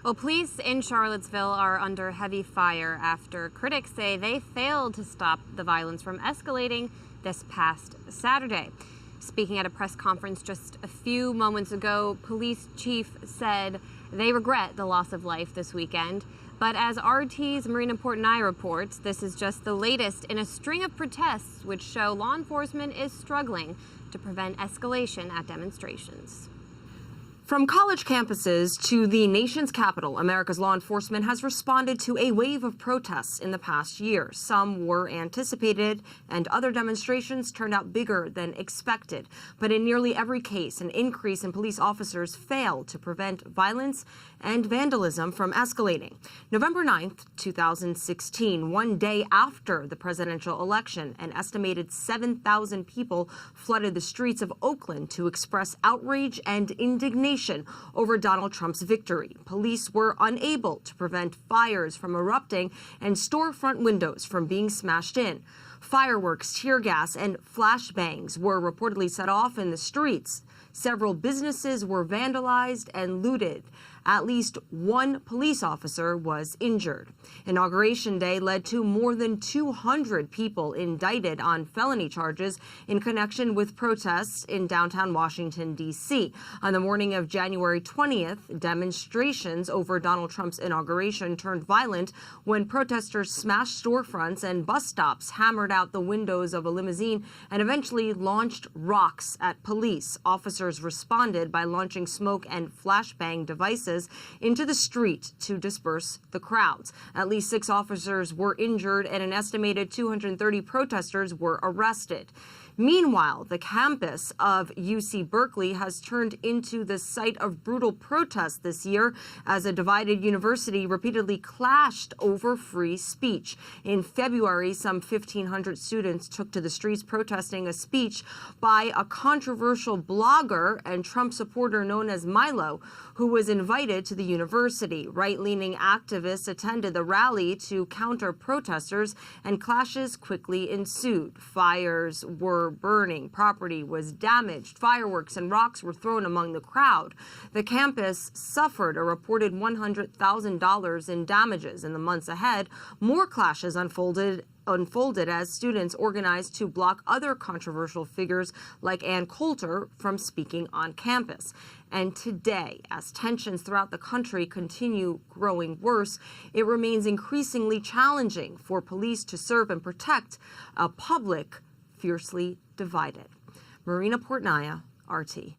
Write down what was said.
Well, police in Charlottesville are under heavy fire after critics say they failed to stop the violence from escalating this past Saturday. Speaking at a press conference just a few moments ago, police chief said they regret the loss of life this weekend. But as RT's Marina Portnaya reports, this is just the latest in a string of protests which show law enforcement is struggling to prevent escalation at demonstrations. From college campuses to the nation's capital, America's law enforcement has responded to a wave of protests in the past year. Some were anticipated, and other demonstrations turned out bigger than expected. But in nearly every case, an increase in police officers failed to prevent violence and vandalism from escalating. November 9th, 2016, one day after the presidential election, an estimated 7,000 people flooded the streets of Oakland to express outrage and indignation over Donald Trump's victory. Police were unable to prevent fires from erupting and storefront windows from being smashed in. Fireworks, tear gas, and flashbangs were reportedly set off in the streets. Several businesses were vandalized and looted. At least one police officer was injured. Inauguration Day led to more than 200 people indicted on felony charges in connection with protests in downtown Washington, D.C. On the morning of January 20th, demonstrations over Donald Trump's inauguration turned violent when protesters smashed storefronts and bus stops, hammered out the windows of a limousine, and eventually launched rocks at police. Officers responded by launching smoke and flashbang devices into the street to disperse the crowds. At least 6 officers were injured and an estimated 230 protesters were arrested. Meanwhile, the campus of UC Berkeley has turned into the site of brutal protests this year as a divided university repeatedly clashed over free speech. In February, some 1,500 students took to the streets protesting a speech by a controversial blogger and Trump supporter known as Milo, who was invited to the university. Right-leaning activists attended the rally to counter protesters, and clashes quickly ensued. Fires were burning, property was damaged, fireworks and rocks were thrown among the crowd. The campus suffered a reported $100,000 in damages. In the months ahead, more clashes unfolded as students organized to block other controversial figures like Ann Coulter from speaking on campus. And today, as tensions throughout the country continue growing worse, it remains increasingly challenging for police to serve and protect a public fiercely divided. Marina Portnaya, RT.